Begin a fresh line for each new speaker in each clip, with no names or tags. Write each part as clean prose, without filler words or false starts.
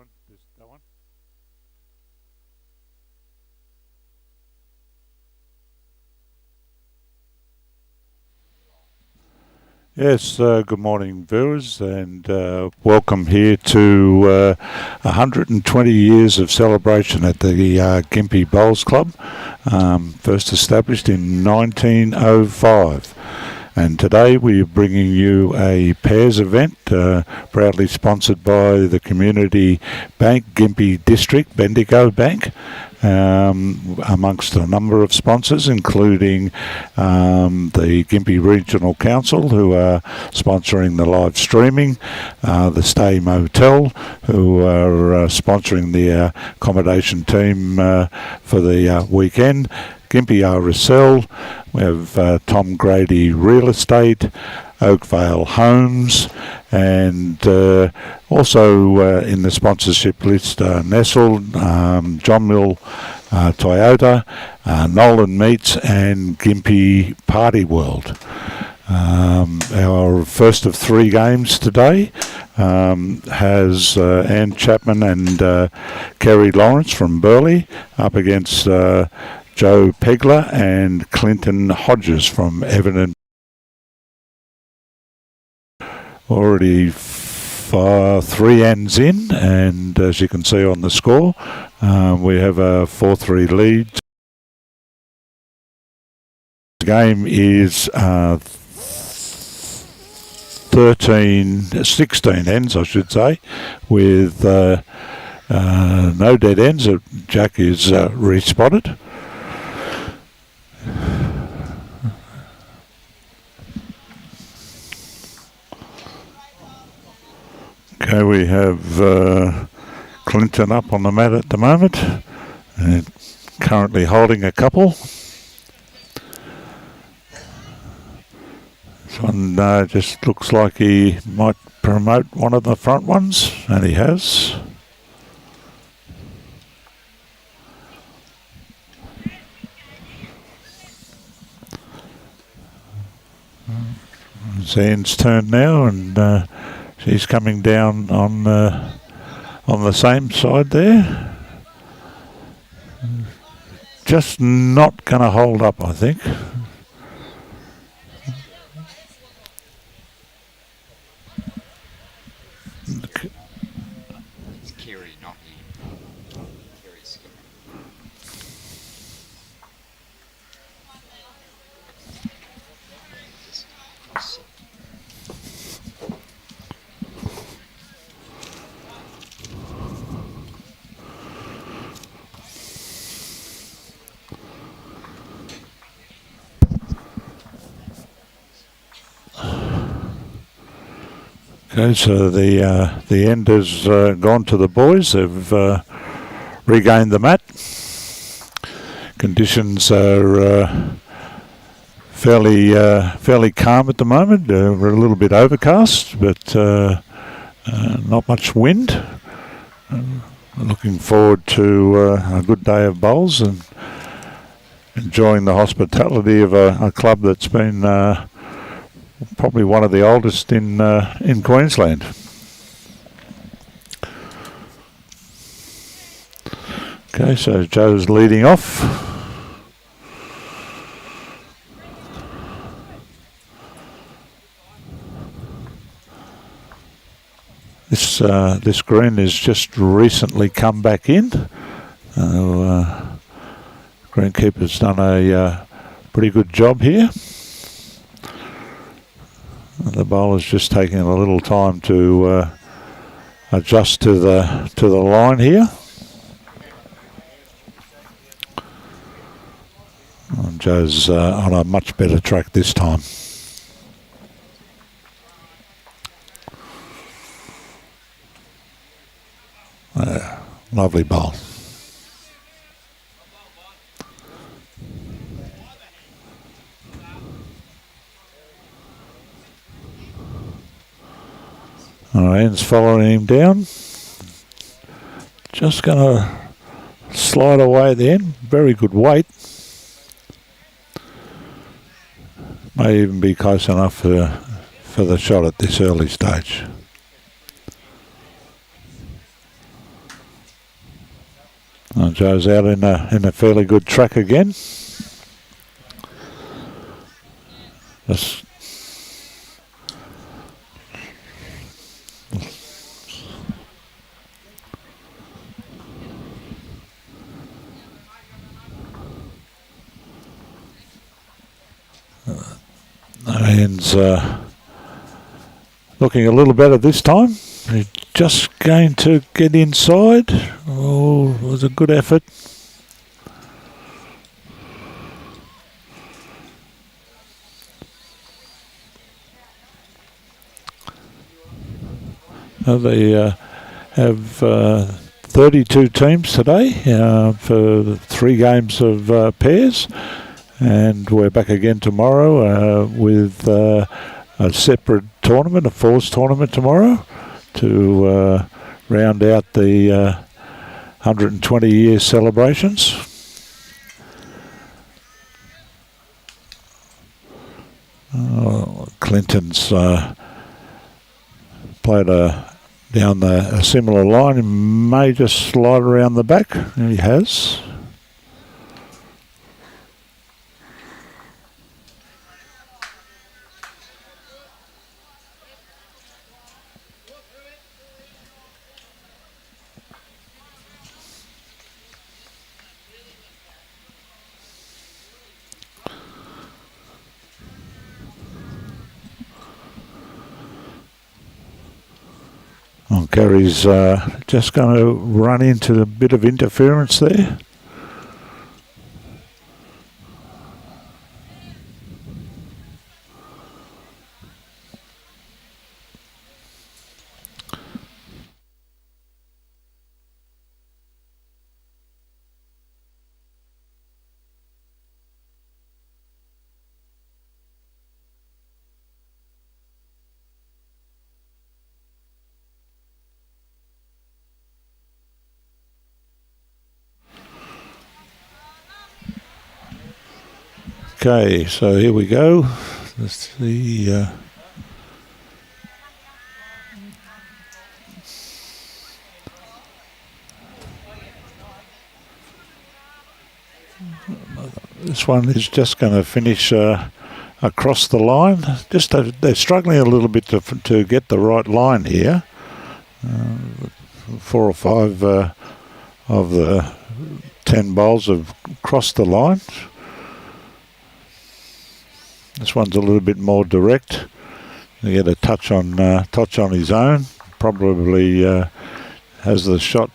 one, just that one. Yes, good morning, viewers, and welcome here to 120 years of celebration at the Gympie Bowls Club, first established in 1905. And today we're bringing you a pairs event, proudly sponsored by the community bank, Gympie District, Bendigo Bank, amongst a number of sponsors, including the Gympie Regional Council, who are sponsoring the live streaming, the Stay Motel, who are sponsoring the accommodation team for the weekend, Gympie RSL, we have Tom Grady Real Estate, Oakvale Homes, and also in the sponsorship list Nestle, John Mill Toyota, Nolan Meats, and Gympie Party World. Our first of three games today has Anne Chapman and Kerry Lawrence from Burleigh up against Joe Pegler and Clinton Hodges from Everton. Already 3 ends in, and as you can see on the score, we have a 4-3 lead. The game is 16 ends, I should say, with no dead ends. Jack is respotted. Okay, we have Clinton up on the mat at the moment, and currently holding a couple. This one just looks like he might promote one of the front ones, and he has. It's Anne's turn now, and she's coming down on the same side there. Just not going to hold up, I think.
It's Kerry, not me. Kerry's
Okay, so the end has gone to the boys. They've regained the mat. Conditions are fairly calm at the moment. We're a little bit overcast, but not much wind. Looking forward to a good day of bowls and enjoying the hospitality of a club that's been probably one of the oldest in Queensland. Okay, so Joe's leading off. This green has just recently come back in. Greenkeeper's done a pretty good job here. The bowler's just taking a little time to adjust to the line here. And Joe's on a much better track this time. Lovely bowl. Anne's following him down. Just going to slide away at the end. Very good weight. May even be close enough for the shot at this early stage. Joe's out in a fairly good track again. Just Ian's looking a little better this time. He's just going to get inside. Oh, it was a good effort. They have 32 teams today for 3 games of pairs, and we're back again tomorrow with a separate tournament, a fours tournament tomorrow, to round out the 120-year celebrations. Clinton's played down a similar line. He may just slide around the back. He has. Kerry's just going to run into a bit of interference there. Okay, so here we go. That's the this one is just going to finish across the line. Just they're struggling a little bit to get the right line here. 4 or 5 of the 10 bowls have crossed the line. This one's a little bit more direct. He had a touch on his own. Probably has the shot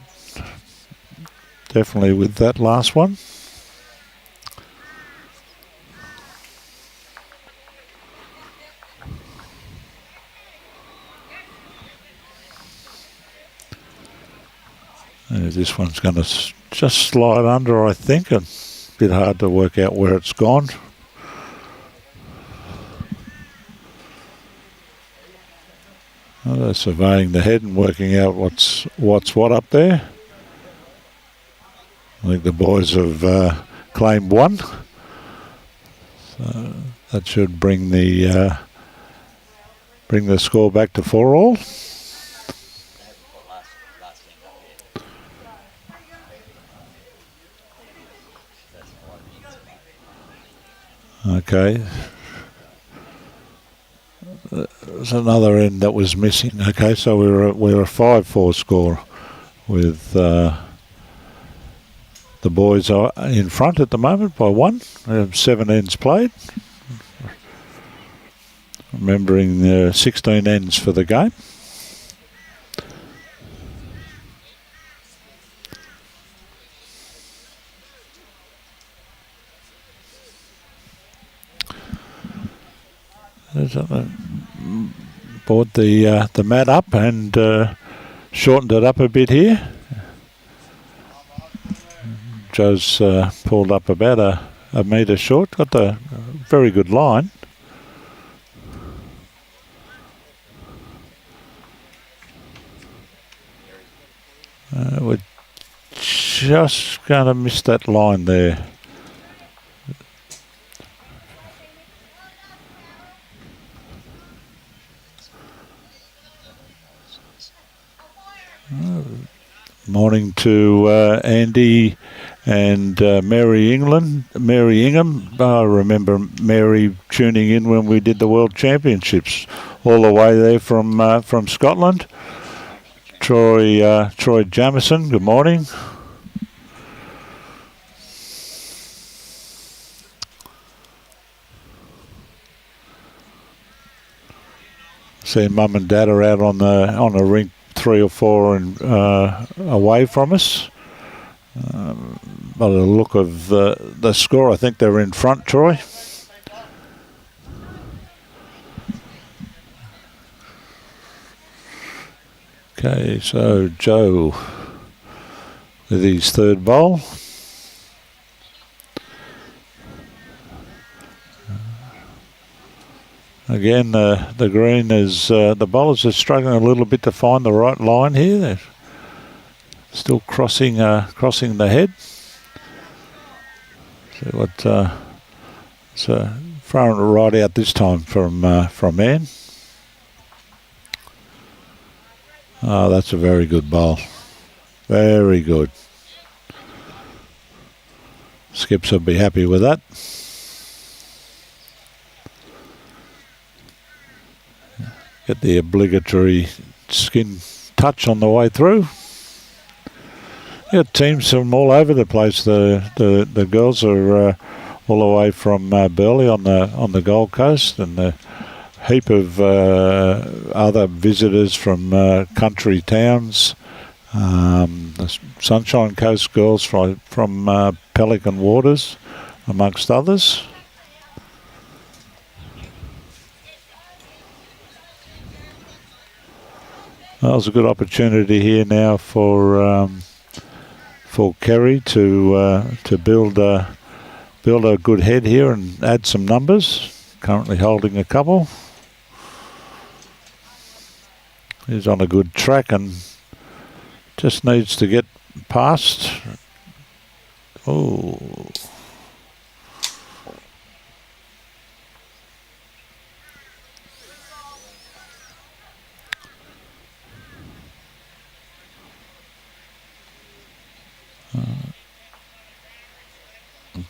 definitely with that last one. This one's going to just slide under, I think. A bit hard to work out where it's gone. They're surveying the head and working out what's what up there. I think the boys have claimed 1. So that should bring the score back to 4-all. Okay. There's another end that was missing. Okay, so we're a 5-4 score with the boys are in front at the moment by 1. We have 7 ends played. Remembering there are 16 ends for the game. Brought the mat up and shortened it up a bit here. Joe's pulled up about a metre short. Got the very good line. We're just going to miss that line there. Morning to Andy and Mary Ingham. I remember Mary tuning in when we did the World Championships, all the way there from Scotland. Troy Jamieson, good morning. See, Mum and Dad are out on the rink, 3 or 4 and away from us. By the look of the score, I think they're in front, Troy. Okay, so Joe with his third bowl. Again, the green is, the bowlers are struggling a little bit to find the right line here. They're still crossing the head. See what, so throwing it right out this time from Anne. Oh, that's a very good bowl. Very good. Skips will be happy with that. Get the obligatory skin touch on the way through. You got teams from all over the place. The girls are all the way from Burleigh on the Gold Coast, and a heap of other visitors from country towns. The Sunshine Coast girls from Pelican Waters, amongst others. That was a good opportunity here now for Kerry to build a good head here and add some numbers. Currently holding a couple. He's on a good track and just needs to get past. Oh.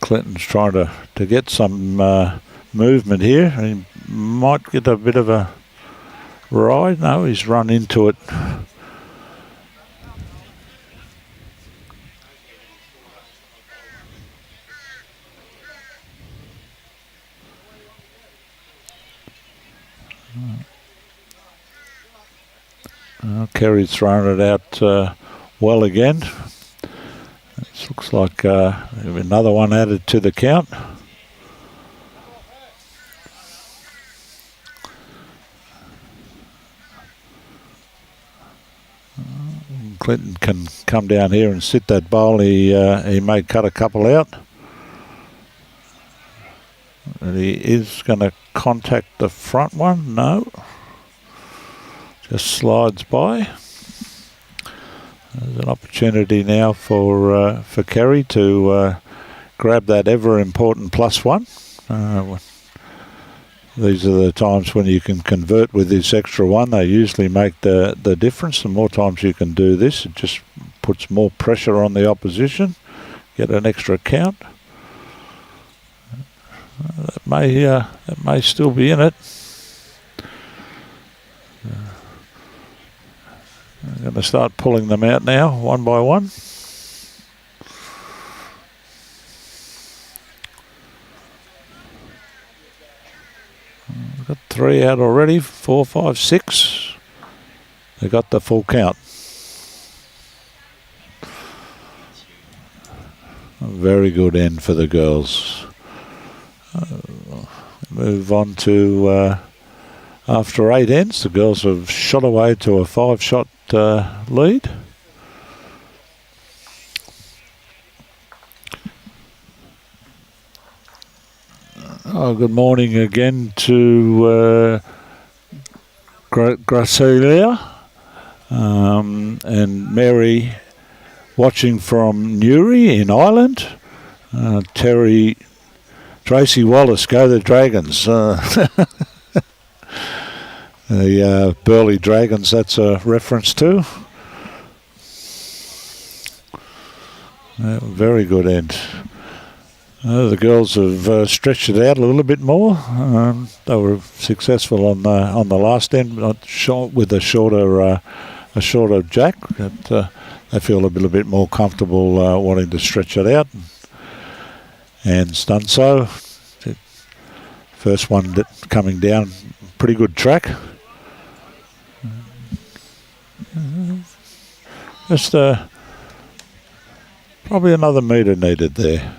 Clinton's trying to get some movement here. He might get a bit of a ride. No, he's run into it. Kerry's thrown it out well again. This looks like another one added to the count. Clinton can come down here and sit that bowl. He may cut a couple out. And he is going to contact the front one. No. Just slides by. There's an opportunity now for Kerry to grab that ever important +1. These are the times when you can convert with this extra one. They usually make the difference. The more times you can do this, it just puts more pressure on the opposition. Get an extra count. That may still be in it. I'm going to start pulling them out now, one by one. We've got 3 out already, 4, 5, 6. They got the full count. A very good end for the girls. Move on to after 8 ends, the girls have shot away to a 5-shot lead. Oh, good morning again to Gracilia and Mary watching from Newry in Ireland. Tracy Wallace, go the Dragons. The Burleigh Dragons, that's a reference to. Very good end. The girls have stretched it out a little bit more. They were successful on the last end, not short with a shorter jack. But they feel a little bit more comfortable wanting to stretch it out, and it's done so. First one coming down, pretty good track. Just probably another metre needed there.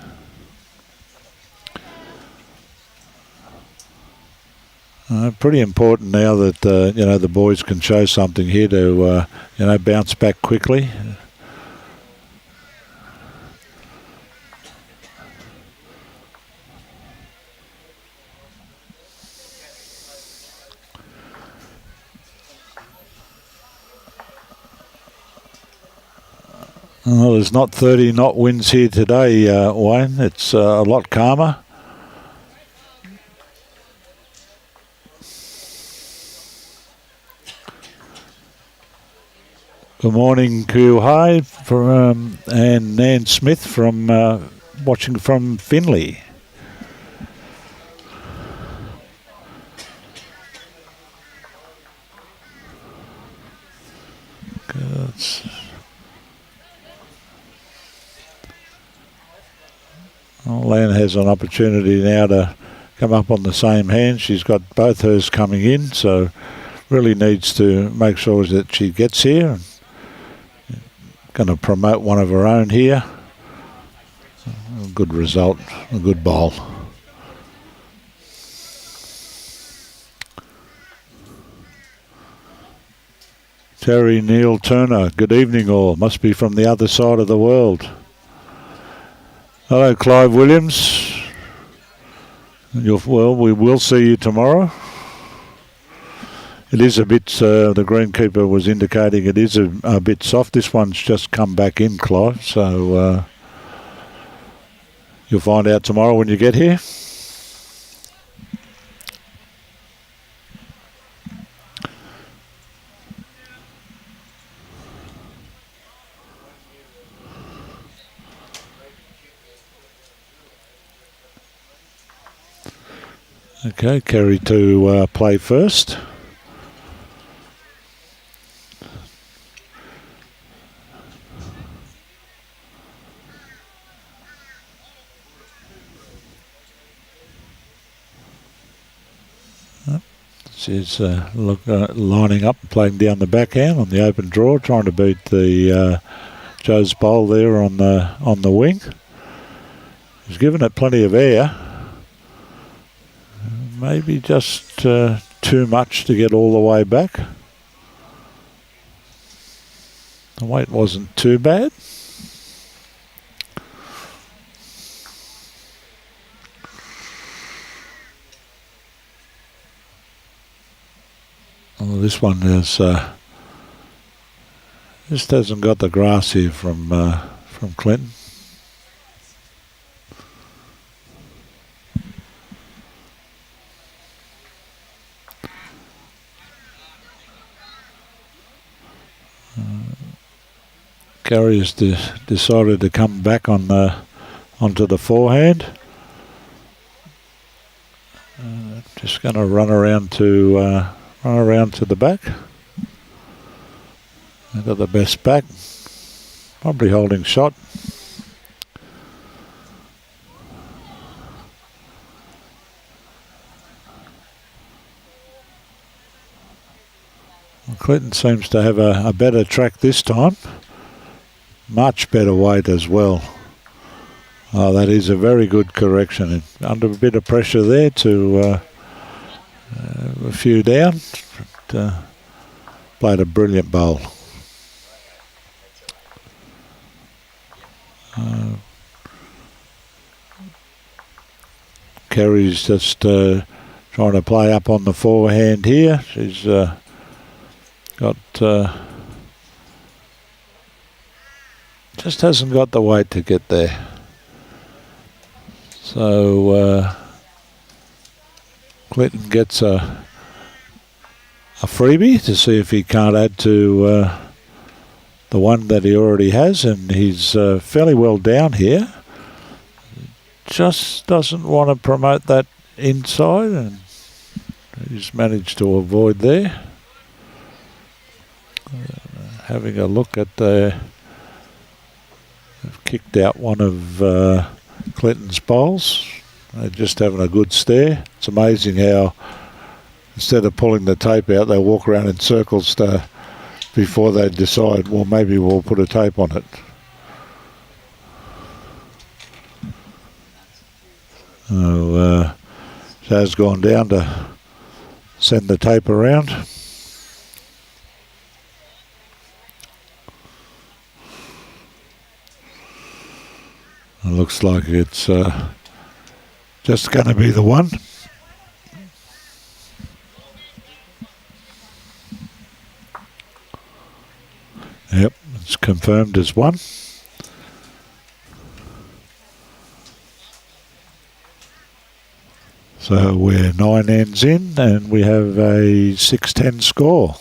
Pretty important now that the boys can show something here to bounce back quickly. Well, there's not 30 knot winds here today, Wayne. It's a lot calmer. Good morning, Kuhai, from and Nan Smith from watching from Finley. Lan has an opportunity now to come up on the same hand. She's got both hers coming in, so really needs to make sure that she gets here. Going to promote one of her own here. A good result, a good bowl. Terry Neil Turner, good evening all. Must be from the other side of the world. Hello, Clive Williams. Well, we will see you tomorrow. It is a bit, the greenkeeper was indicating it is a bit soft. This one's just come back in, Clive, so you'll find out tomorrow when you get here. Okay, Kerry to play first. She's lining up and playing down the backhand on the open draw, trying to beat the Joe's bowl there on the wing. He's given it plenty of air. Maybe just too much to get all the way back. The weight wasn't too bad. Well, this one is just hasn't got the grass here from Clinton. Kerry has decided to come back onto the forehand. Just going to run around to the back. I've got the best back. Probably holding shot. Well, Clinton seems to have a better track this time. Much better weight as well. Oh, that is a very good correction. Under a bit of pressure there to a few down, but played a brilliant bowl. Kerry's just trying to play up on the forehand here. She's got just hasn't got the weight to get there. So Clinton gets a freebie to see if he can't add to the one that he already has, and he's fairly well down here. Just doesn't want to promote that inside, and he's managed to avoid there. Having a look at the... They've kicked out one of Clinton's bowls. They're just having a good stare. It's amazing how instead of pulling the tape out, they walk around in circles before they decide, well, maybe we'll put a tape on it. So, Joe's gone down to send the tape around. It looks like it's just going to be the one. Yep, it's confirmed as one. So we're 9 ends in and we have a 6-10 score.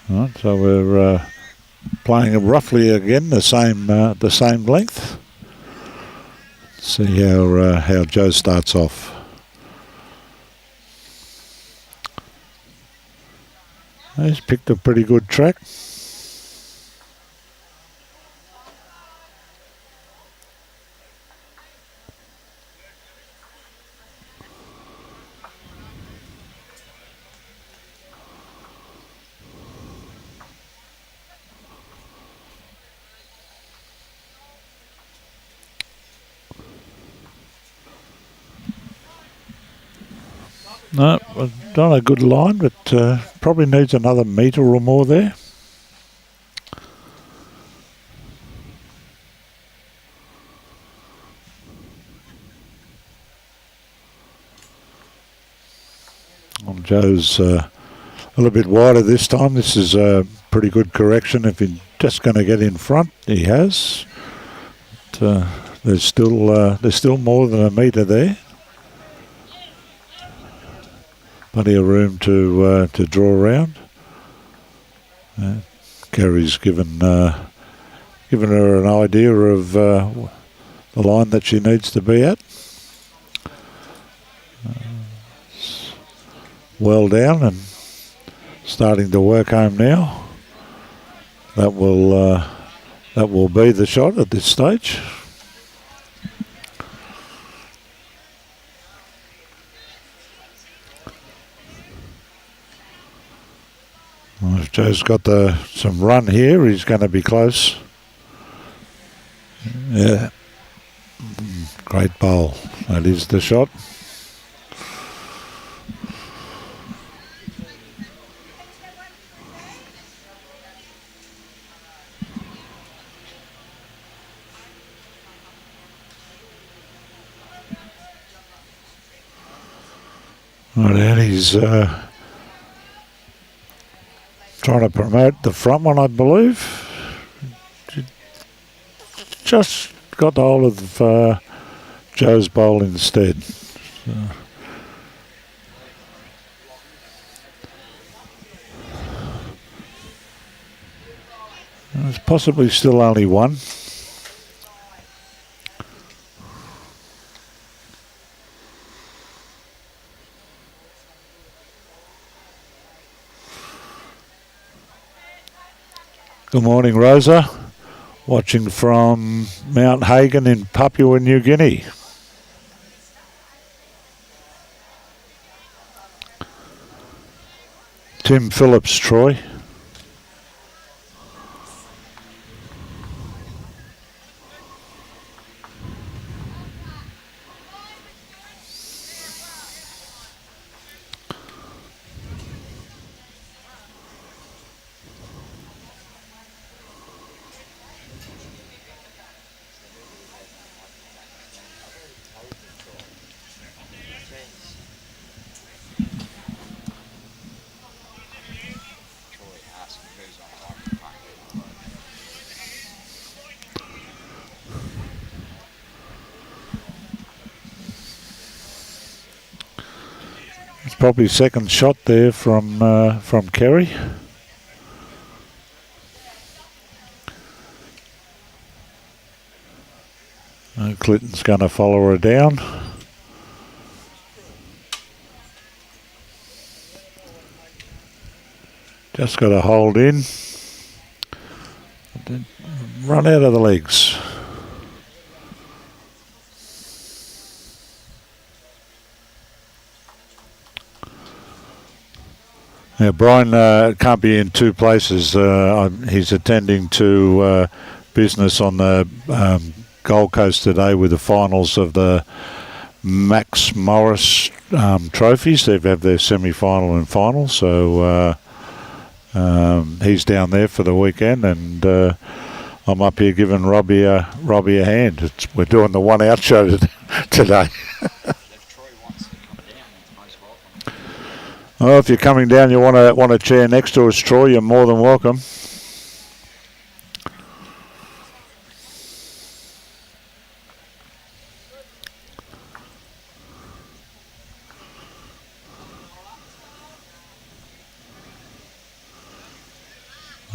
Right, so we're playing roughly again the same length. See how Joe starts off. He's picked a pretty good track. No, we've done a good line, but probably needs another metre or more there. Well, Joe's a little bit wider this time. This is a pretty good correction. If he's just going to get in front, he has. But, there's still more than a metre there. Plenty of room to draw around. Kerry's given her an idea of the line that she needs to be at. Well down and starting to work home now. That will be the shot at this stage. Well, if Joe's got some run here, he's going to be close. Yeah. Great bowl. That is the shot. Right, and he's trying to promote the front one, I believe. Just got the hold of Joe's bowl instead. So. There's possibly still only one. Good morning, Rosa. Watching from Mount Hagen in Papua New Guinea. Tim Phillips, Troy. probably second shot there from Kerry. Clinton's going to follow her down. Just got to hold in. Run out of the legs. Now, Brian can't be in two places. He's attending to business on the Gold Coast today with the finals of the Max Morris trophies. They've had their semi-final and final, so he's down there for the weekend, and I'm up here giving Robbie a hand. We're doing the one-out show today. Oh, if you're coming down, you want a chair next to us, Troy, you're more than welcome.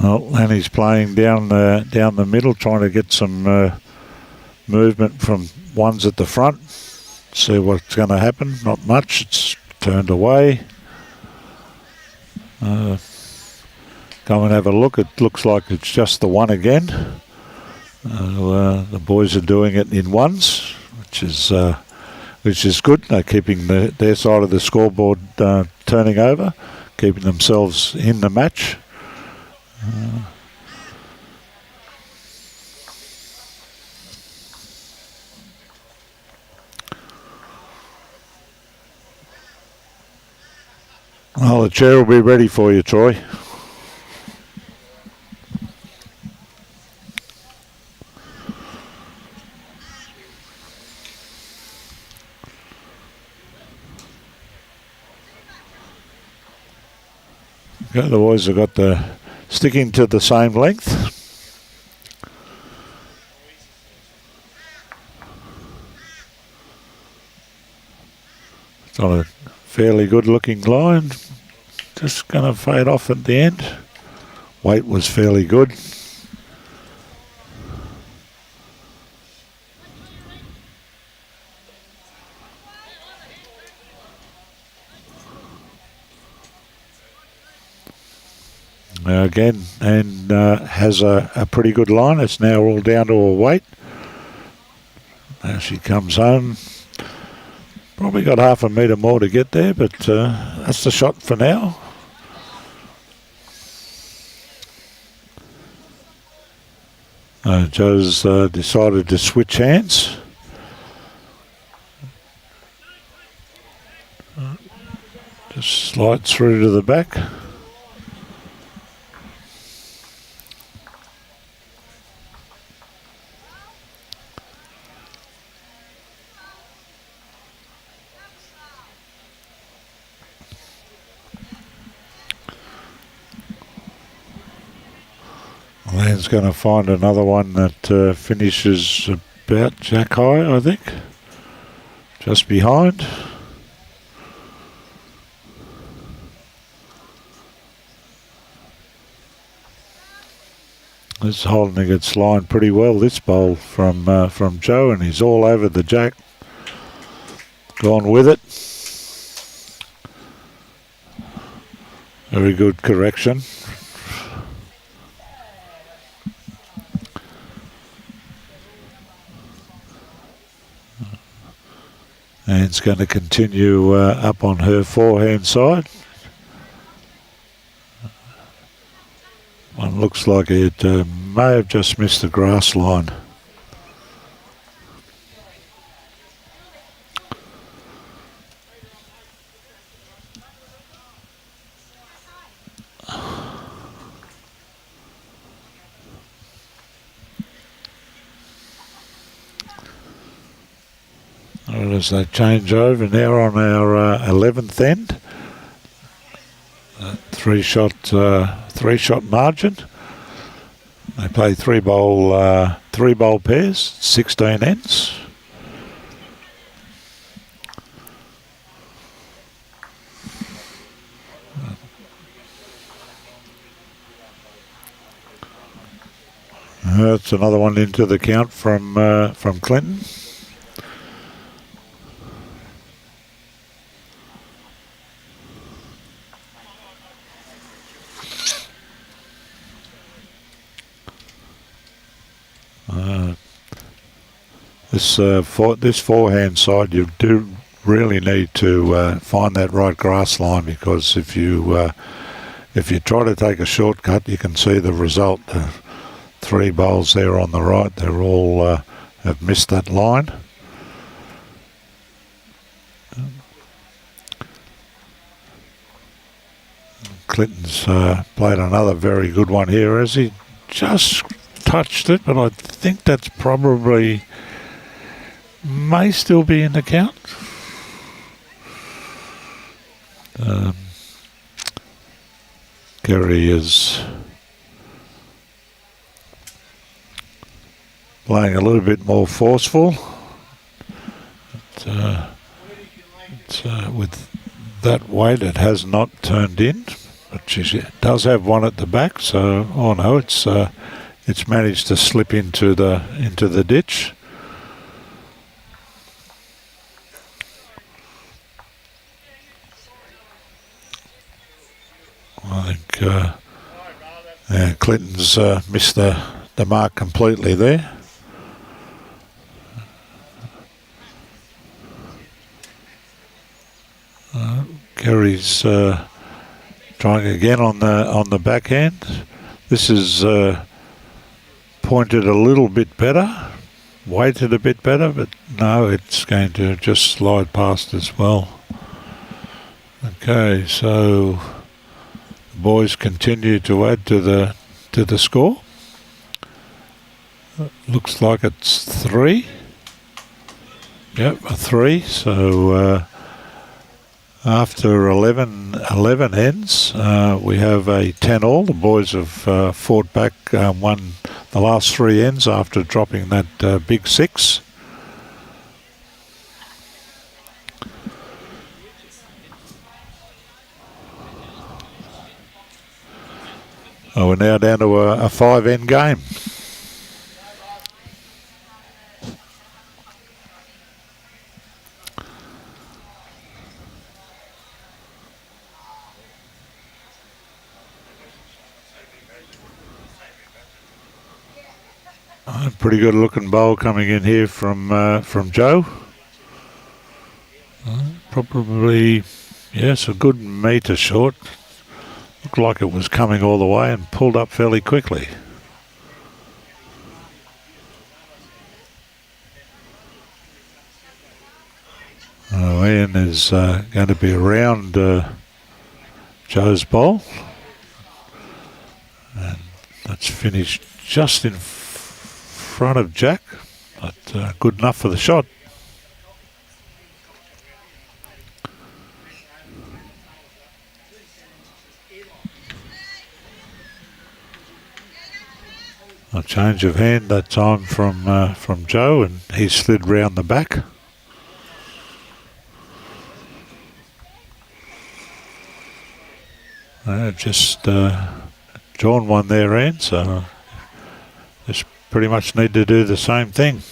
Well, and he's playing down the middle, trying to get some movement from ones at the front. See what's going to happen. Not much. It's turned away. Come and have a look. It looks like it's just the one again. The boys are doing it in ones, which is good. They're keeping their side of the scoreboard turning over, keeping themselves in the match. Well, the chair will be ready for you, Troy. Okay, the boys have got the sticking to the same length. It's on a fairly good looking line. Just going to fade off at the end. Weight was fairly good. Again, and has a pretty good line. It's now all down to a weight. Now she comes home. Probably got half a metre more to get there, but that's the shot for now. Joe's decided to switch hands. Just slides through to the back. Land's going to find another one that finishes about jack high, I think. Just behind. It's holding its line pretty well, this bowl from Joe, and he's all over the jack. Gone with it. Very good correction. And it's going to continue up on her forehand side. One looks like it may have just missed the grass line. As they change over now on our 11th end, three shot margin. They play three bowl pairs, 16 ends. That's another one into the count from Clinton. This forehand side, you do really need to find that right grass line, because if you try to take a shortcut, you can see the result. The 3 bowls there on the right, they're all have missed that line. Clinton's played another very good one here, as he just touched it, but I think that's probably may still be in the count. Kerry is playing a little bit more forceful. With that weight, it has not turned in, but she does have one at the back. So, oh no, it's managed to slip into the ditch. I think Clinton's missed the mark completely there. Kerry's trying again on the backhand. This is pointed a little bit better, weighted a bit better, but no, it's going to just slide past as well. Okay, so the boys continue to add to the score. Looks like it's 3. Yep, a 3. So after 11 ends, we have a 10-all. The boys have fought back, won the last 3 ends after dropping that big 6. We're now down to a 5-end game. Pretty good looking bowl coming in here from Joe. Probably, yes, a good metre short. Looked like it was coming all the way and pulled up fairly quickly. Ian is going to be around Joe's bowl. And that's finished just in front of Jack, but good enough for the shot. A change of hand that time from Joe, and he slid round the back. Just drawn one there, Anne, so just pretty much need to do the same thing.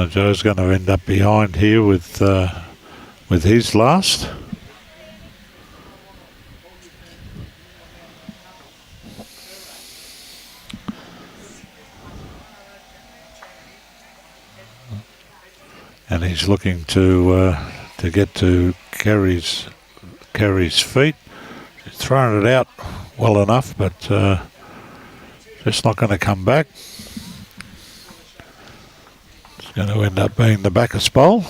Joe's going to end up behind here with his last. And he's looking to get to Kerry's feet. He's thrown it out well enough, but just not going to come back. Going to end up being the Bacchus bowl.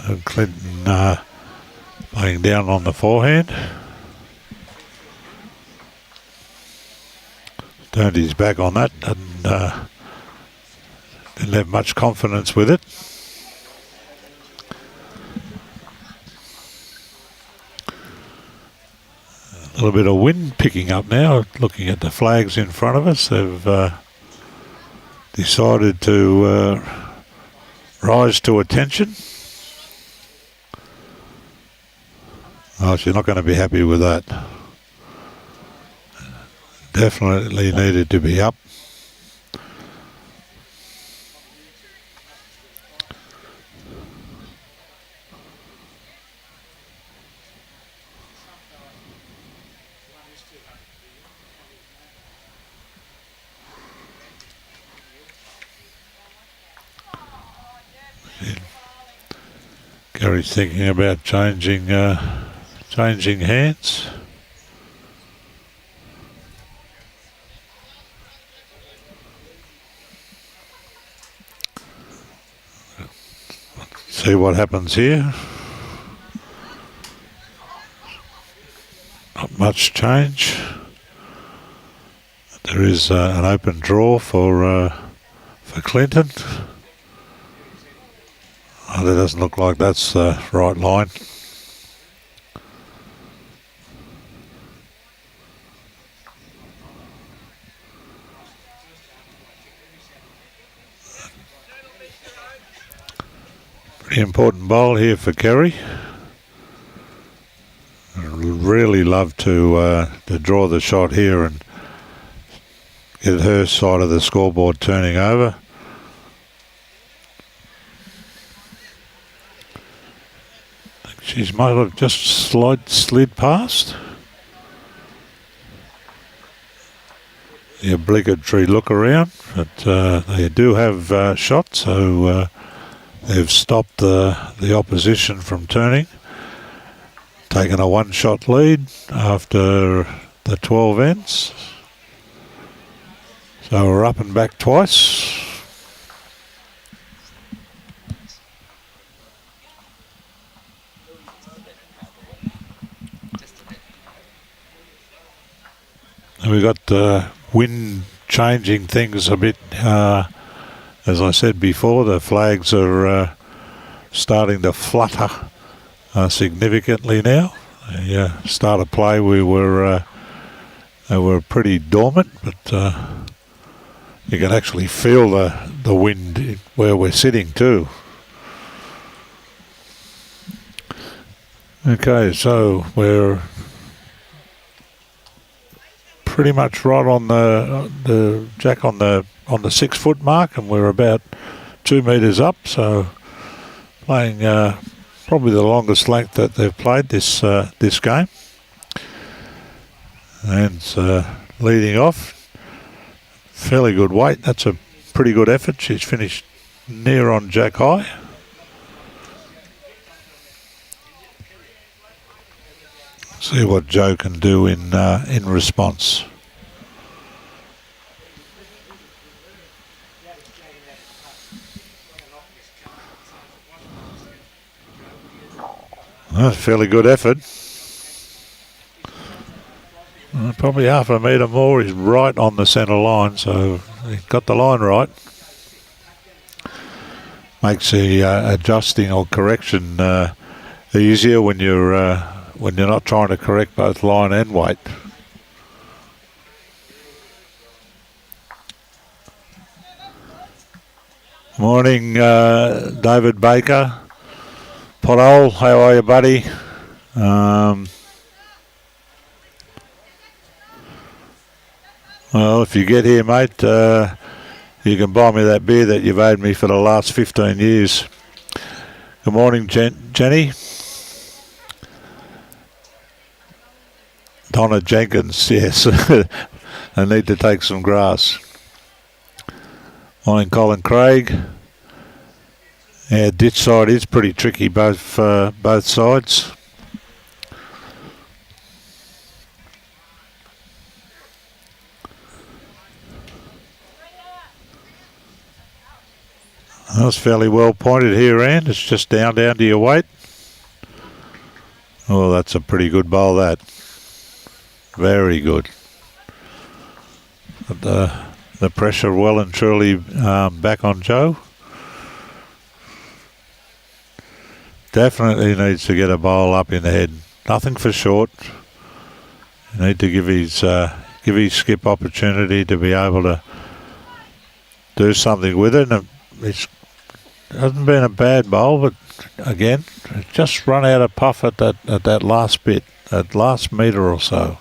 And Clinton laying down on the forehand. Turned his back on that and didn't have much confidence with it. A little bit of wind picking up now. Looking at the flags in front of us, they've decided to rise to attention. Oh, she's not going to be happy with that. Definitely needed to be up. Gary's thinking about changing hands. See what happens here. Not much change. There is an open draw for Clinton. Oh, that doesn't look like that's the right line. Pretty important bowl here for Kerry. I'd really love to draw the shot here and get her side of the scoreboard turning over. She might have just slid past. The obligatory look around, but they do have shots, so they've stopped the opposition from turning. Taken a one-shot lead after the 12 ends. So we're up and back twice. And we got wind changing things a bit. As I said before, the flags are starting to flutter significantly now. The start of play, they were pretty dormant, but you can actually feel the wind where we're sitting too. Okay, so we're pretty much right on the jack on the 6 foot mark, and we're about 2 metres up, so playing probably the longest length that they've played this game. And leading off, fairly good weight. That's a pretty good effort. She's finished near on jack high. See what Joe can do in response. That's a fairly good effort. Probably half a metre more is right on the centre line, so he got the line right. Makes the adjusting or correction easier when you're not trying to correct both line and weight. Morning, David Baker. Pothole, how are you, buddy? Well, if you get here, mate, you can buy me that beer that you've owed me for the last 15 years. Good morning, Jenny. Donna Jenkins, yes. I need to take some grass. Morning, Colin Craig. Yeah, ditch side is pretty tricky, both sides. That's fairly well pointed here, Anne. It's just down to your weight. Oh, that's a pretty good bowl, that. Very good. But the pressure well and truly back on Joe. Definitely needs to get a bowl up in the head. Nothing for short. You need to give his skip opportunity to be able to do something with it. And it hasn't been a bad bowl, but again, just run out of puff at that last bit, that last metre or so.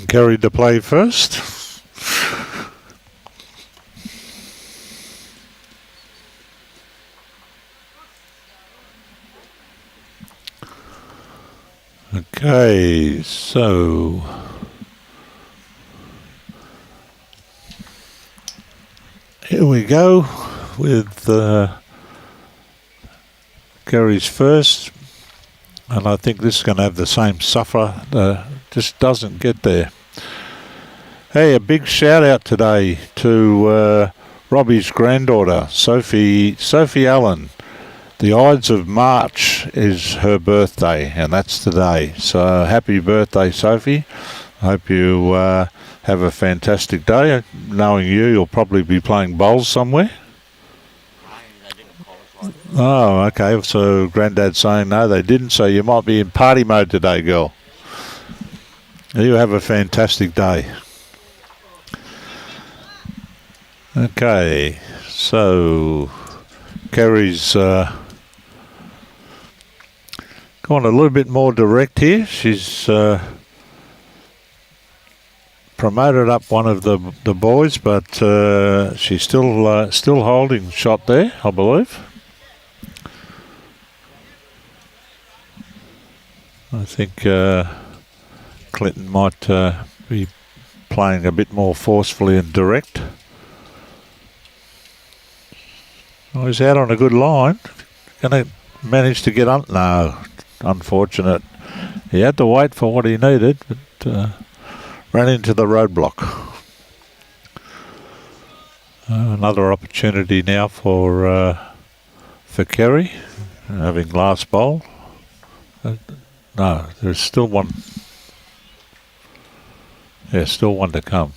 Kerry to play first. Okay, so here we go with Kerry's first, and I think this is going to have the same suffer. Just doesn't get there. Hey, a big shout out today to Robbie's granddaughter, Sophie Allen. The Ides of March is her birthday, and that's today. So happy birthday, Sophie. I hope you have a fantastic day. Knowing you'll probably be playing bowls somewhere. Oh, okay. So Granddad's saying no, they didn't. So you might be in party mode today, girl. You have a fantastic day. Okay, so Kerry's gone a little bit more direct here. She's promoted up one of the boys, but she's still holding shot there, I believe. I think Clinton might be playing a bit more forcefully and direct. Oh, he's out on a good line. Going to manage to get on? No, unfortunate. He had to wait for what he needed, but ran into the roadblock. Another opportunity now for Kerry, having last bowl. No, there's still one. Yeah, still one to come.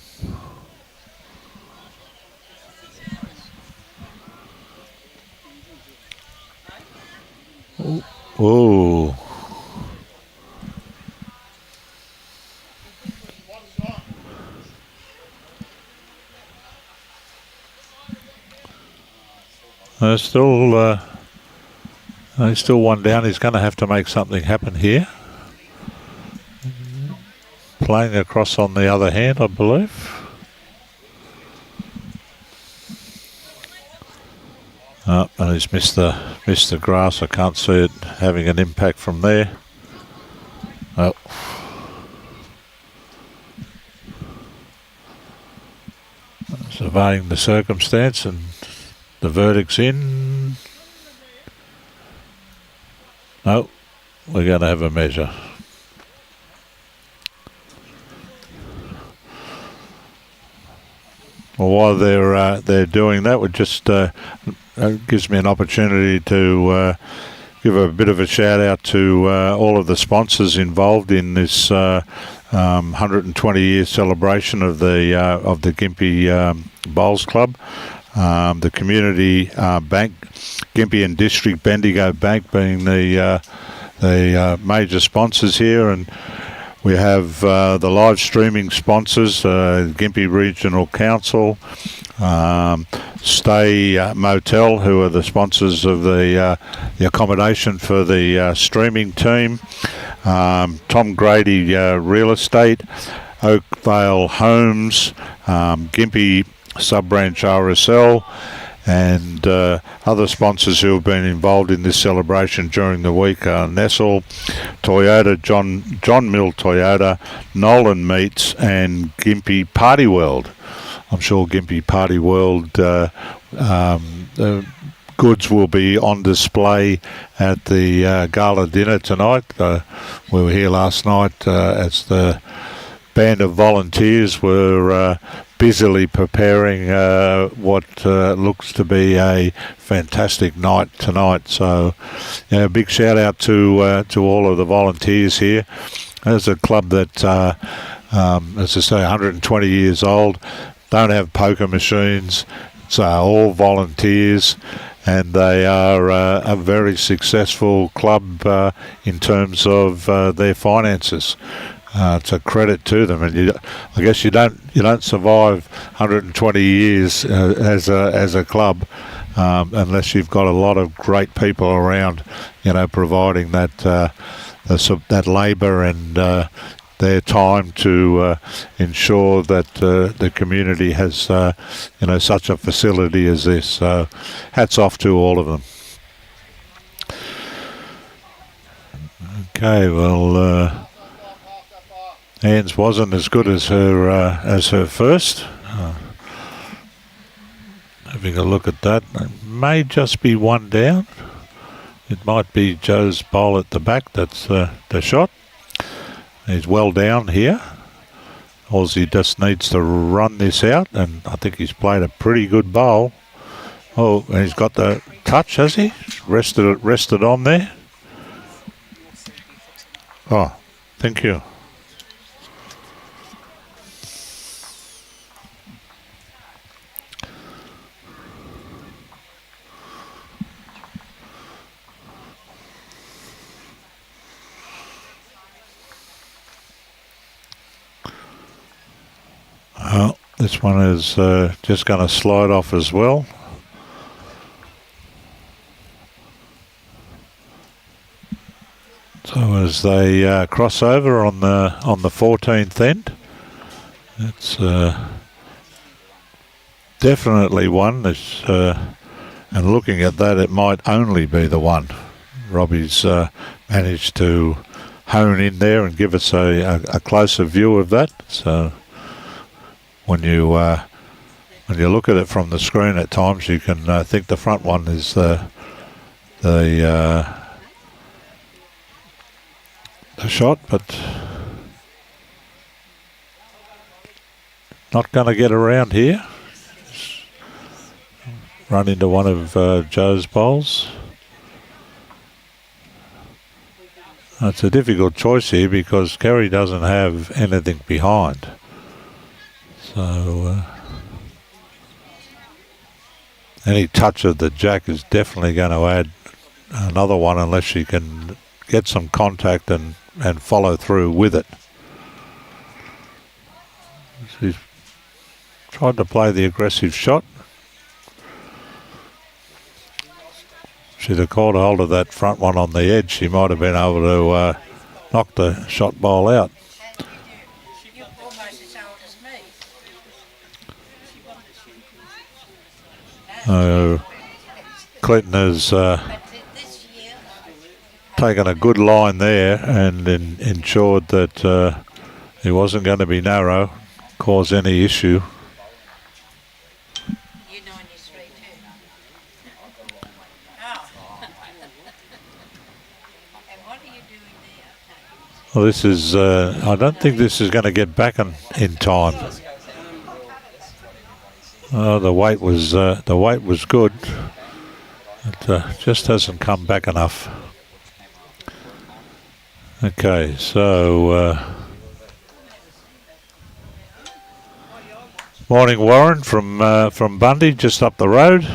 Whoa. He's still one down. He's going to have to make something happen here. Playing across on the other hand, I believe. Oh, and he's missed the grass. I can't see it having an impact from there. Oh. Surveying the circumstance, and the verdict's in. No, we're going to have a measure. Well, while they're doing that, we just gives me an opportunity to give a bit of a shout out to all of the sponsors involved in this 120-year celebration of the Gympie Bowls Club. The community bank, Gympie and District Bendigo Bank being the major sponsors here, and we have the live streaming sponsors, Gympie Regional Council, Stay Motel, who are the sponsors of the accommodation for the streaming team, Tom Grady Real Estate, Oakvale Homes, Gympie Sub-Branch RSL, And other sponsors who have been involved in this celebration during the week are Nestle, Toyota, John Mill Toyota, Nolan Meats, and Gympie Party World. I'm sure Gympie Party World goods will be on display at the gala dinner tonight. We were here last night as the band of volunteers were busily preparing what looks to be a fantastic night tonight. So, a big shout out to all of the volunteers here. There's a club that, as I say, 120 years old, don't have poker machines. It's all volunteers, and they are a very successful club in terms of their finances. It's a credit to them, and I guess you don't survive 120 years as a club unless you've got a lot of great people around, providing that labour and their time to ensure that the community has such a facility as this. So hats off to all of them. Okay, well, Anne's wasn't as good as her first. Having a look at that, it may just be one down. It might be Joe's bowl at the back that's the shot. He's well down here. Aussie just needs to run this out, and I think he's played a pretty good bowl. Oh, and he's got the touch, has he? Rested on there. Oh, thank you. This one is just going to slide off as well. So as they cross over on the 14th end, it's definitely one. And looking at that, it might only be the one. Robbie's managed to hone in there and give us a closer view of that. So when you look at it from the screen at times, you can think the front one is the shot, but not going to get around here. Just run into one of Joe's bowls. It's a difficult choice here because Kerry doesn't have anything behind. So any touch of the jack is definitely going to add another one unless she can get some contact and follow through with it. She's tried to play the aggressive shot. She'd have caught a hold of that front one on the edge. She might have been able to knock the shot ball out. Clinton has taken a good line there and ensured that he wasn't going to be narrow, cause any issue. Well, this is, I don't think this is going to get back in time. The weight was good. It just hasn't come back enough. Okay, so morning, Warren from Bundy, just up the road.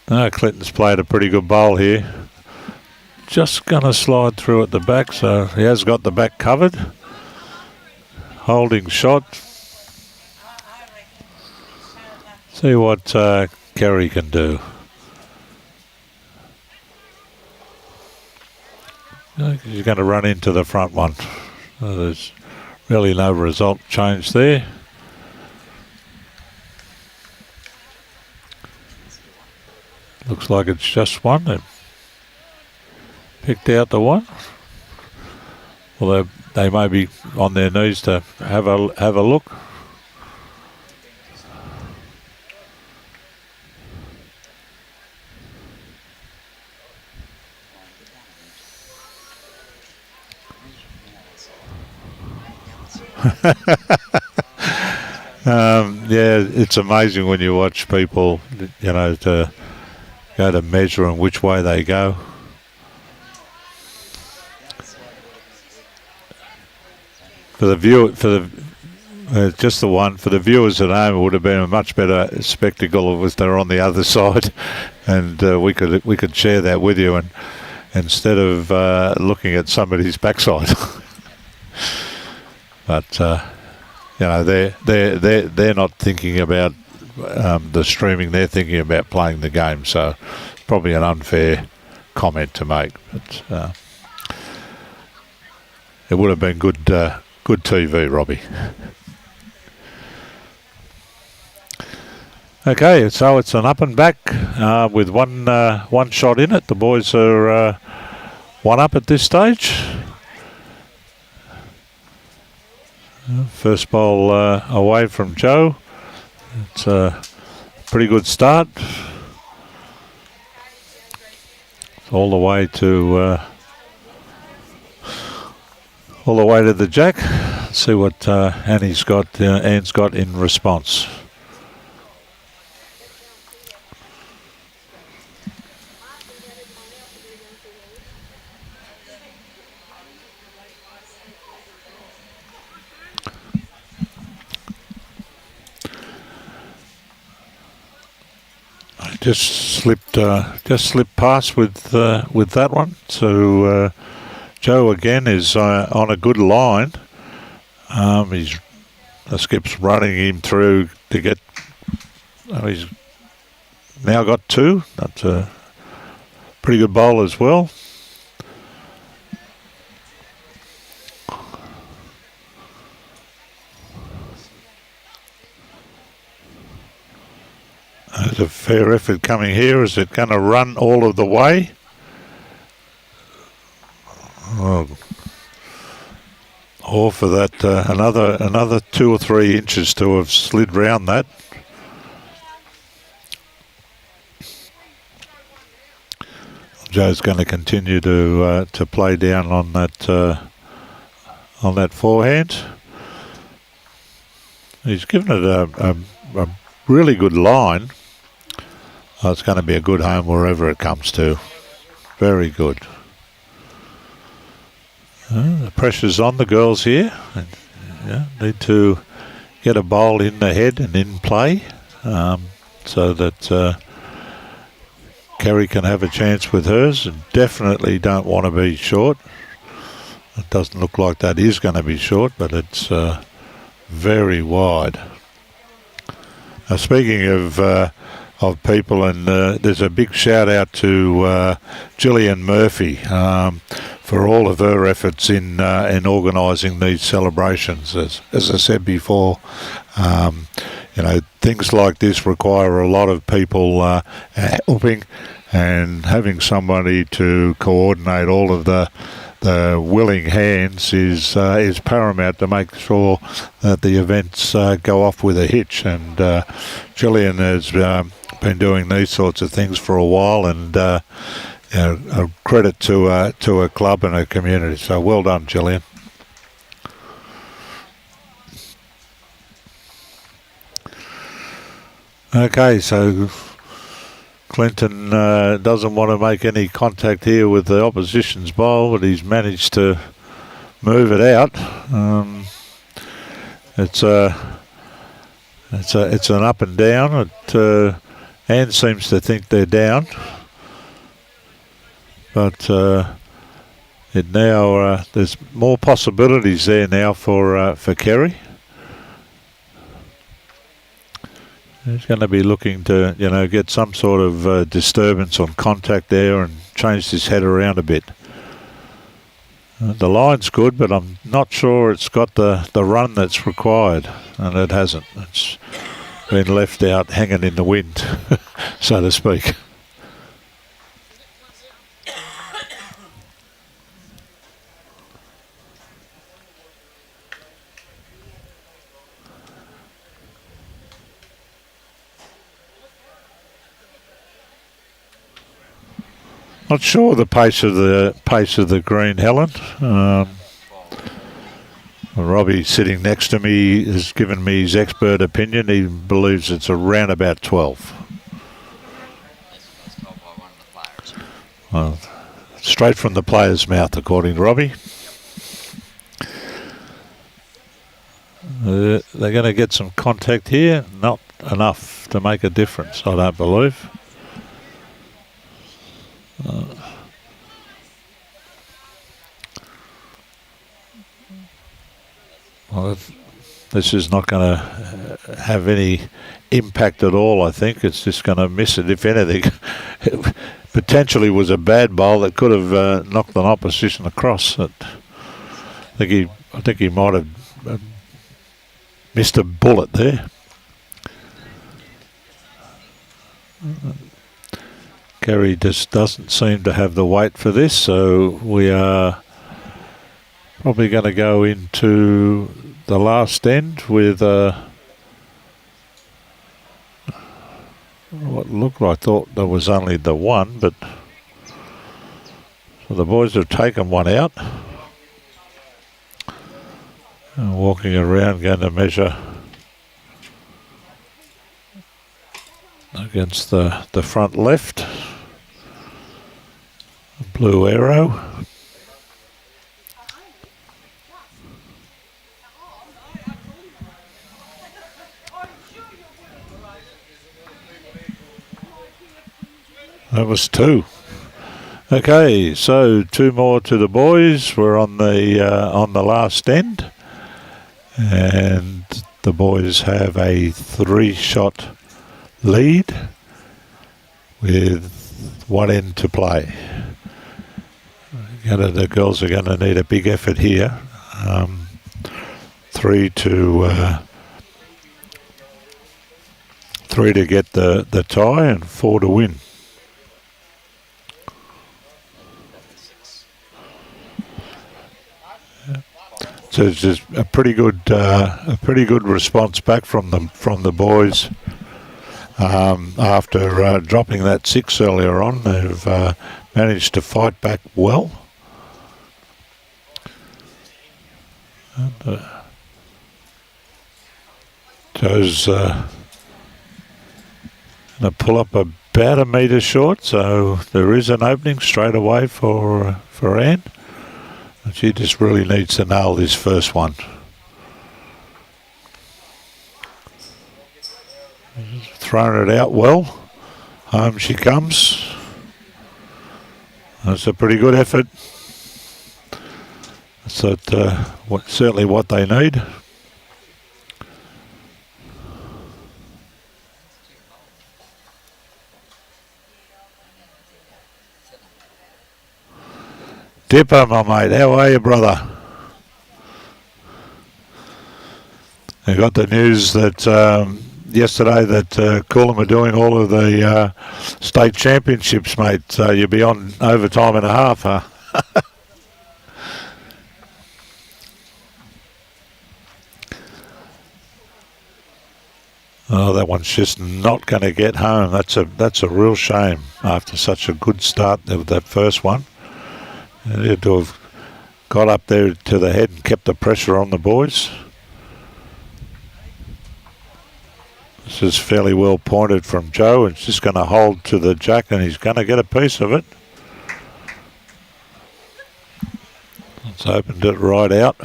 Clinton's played a pretty good bowl here. Just going to slide through at the back, so he has got the back covered. Holding shot. See what Kerry can do. He's going to run into the front one. So there's really no result change there. Looks like it's just one. They've picked out the one. Well, they may be on their knees to have a look. Yeah, it's amazing when you watch people, to go to measure and which way they go. For the viewers at home, it would have been a much better spectacle if they were on the other side, and we could share that with you, and instead of looking at somebody's backside. But they're not thinking about the streaming; they're thinking about playing the game. So, probably an unfair comment to make, but it would have been good TV, Robbie. Okay, so it's an up and back with one shot in it. The boys are 1 up at this stage. First ball away from Joe. It's a pretty good start. All the way to the jack. Let's see what Anne's got in response. Just slipped past with that one. So Joe again is on a good line. The skip's running him through to get. He's now got 2. That's a pretty good bowl as well. There's a fair effort coming here. Is it going to run all of the way? Or for that another 2 or 3 inches to have slid round that. Joe's going to continue to play down on that forehand. He's given it a really good line. Oh, it's going to be a good home wherever it comes to. Very good. The pressure's on the girls here. Need to get a bowl in the head and in play so that Kerry can have a chance with hers. And definitely don't want to be short. It doesn't look like that is going to be short, but it's very wide. Now, speaking of people, and there's a big shout out to Gillian Murphy for all of her efforts in organising these celebrations. As I said before, things like this require a lot of people helping, and having somebody to coordinate all of the willing hands is paramount to make sure that the events go off with a hitch. And Gillian has been doing these sorts of things for a while, and a credit to a club and a community. So well done, Gillian. Okay, so Clinton doesn't want to make any contact here with the opposition's bowl, but he's managed to move it out. It's an up and down. Anne seems to think they're down, but there's more possibilities there now for Kerry. He's going to be looking to, get some sort of disturbance on contact there and change his head around a bit. The line's good, but I'm not sure it's got the run that's required, and it hasn't. It's been left out hanging in the wind, so to speak. Not sure the pace of the green, Helen. Robbie sitting next to me has given me his expert opinion. He believes it's around about 12.
That's what I was told by one of the players.
Well, straight from the player's mouth, according to Robbie. They're going to get some contact here. Not enough to make a difference, I don't believe. Well, this is not going to have any impact at all, I think. It's just going to miss it. If anything, it potentially was a bad bowl that could have knocked an opposition across. I think he might have missed a bullet there. Kerry just doesn't seem to have the weight for this, so we are probably going to go into the last end with what looked like, I thought there was only the one, but so the boys have taken one out. And walking around, going to measure against the front left. Blue arrow. That was 2. Okay, so 2 more to the boys. We're on the last end, and the boys have a 3-shot lead with 1 end to play. The girls are going to need a big effort here. 3 to get the tie and 4 to win. So it's just a pretty good response back from the boys after dropping that 6 earlier on. They've managed to fight back well. And, Joe's going to pull up about a metre short, so there is an opening straight away for Anne. She just really needs to nail this first one. Thrown it out well. Home she comes. That's a pretty good effort. That's certainly what they need. Dipper, my mate, how are you, brother? I got the news that yesterday that Coolum are doing all of the state championships, mate. So you'll be on overtime and a half, huh? Oh, that one's just not going to get home. That's a real shame after such a good start of that first one. They had to have got up there to the head and kept the pressure on the boys. This is fairly well pointed from Joe. It's just going to hold to the jack and he's going to get a piece of it. It's opened it right out.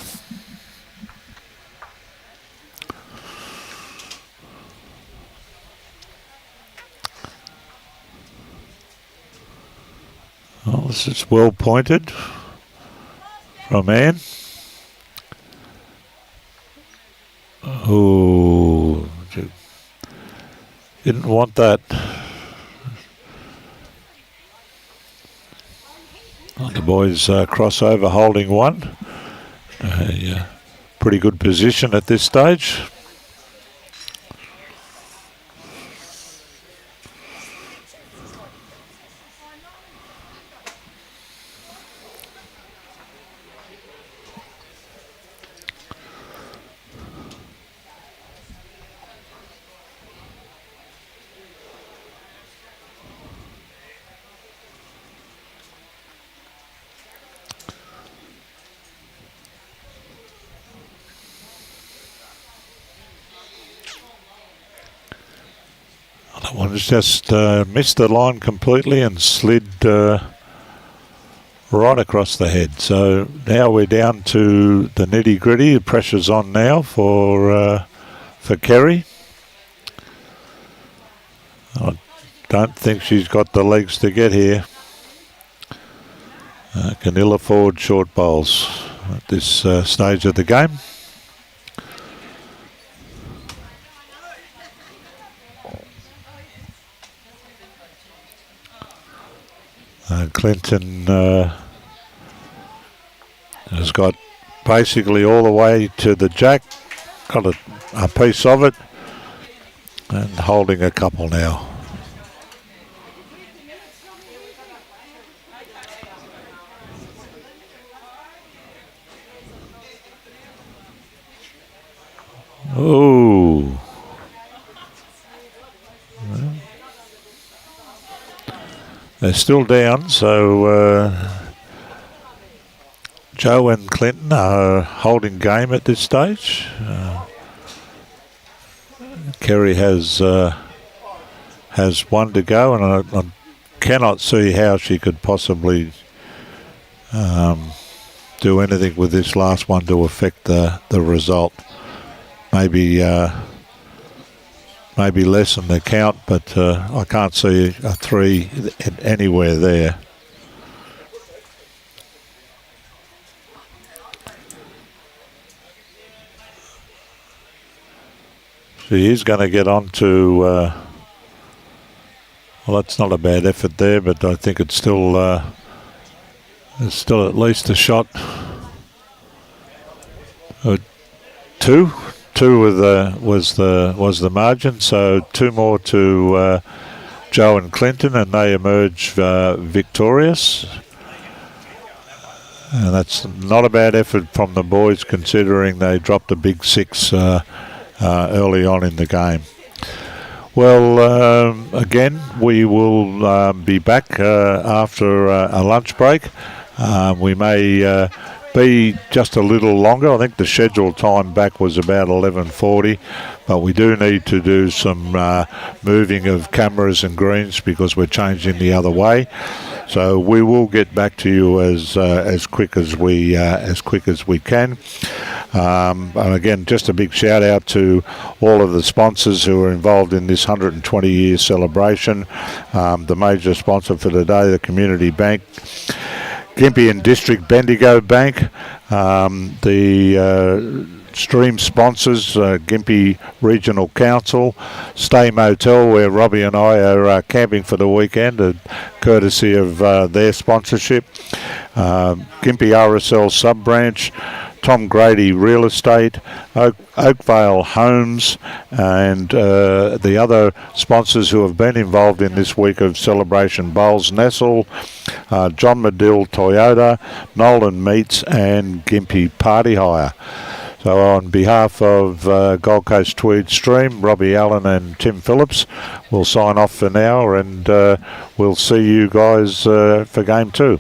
Well, this is well pointed from Anne. Oh, didn't want that. Oh, the boys cross over holding one. Pretty good position at this stage. That one's just missed the line completely and slid right across the head. So now we're down to the nitty gritty. The pressure's on now for Kerry. I don't think she's got the legs to get here. Can ill afford short bowls at this stage of the game. Clinton has got basically all the way to the jack, got a piece of it, and holding a couple now. Oh. They're still down, so Joe and Clinton are holding game at this stage. Kerry has one to go, and I cannot see how she could possibly do anything with this last one to affect the result. Maybe lessen the count, but I can't see a 3 anywhere there. She is going to get on to, well, that's not a bad effort there, but I think it's still at least a shot. 2 was the margin, so 2 more to Joe and Clinton, and they emerge victorious. And that's not a bad effort from the boys, considering they dropped a big 6 early on in the game. Well, again, we will be back after a lunch break. We may be just a little longer. I think the scheduled time back was about 11:40, but we do need to do some moving of cameras and greens because we're changing the other way. So we will get back to you as quick as we can. And again, just a big shout out to all of the sponsors who are involved in this 120-year celebration. The major sponsor for today, the Community Bank, Gympie and District Bendigo Bank, the stream sponsors, Gympie Regional Council, Stay Motel, where Robbie and I are camping for the weekend, courtesy of their sponsorship, Gympie RSL Sub-Branch, Tom Grady Real Estate, Oakvale Homes, and the other sponsors who have been involved in this week of celebration: Bowles Nestle, John Medill Toyota, Nolan Meats, and Gympie Party Hire. So on behalf of Gold Coast Tweed Stream, Robbie Allen and Tim Phillips, we'll sign off for now, and we'll see you guys for Game 2.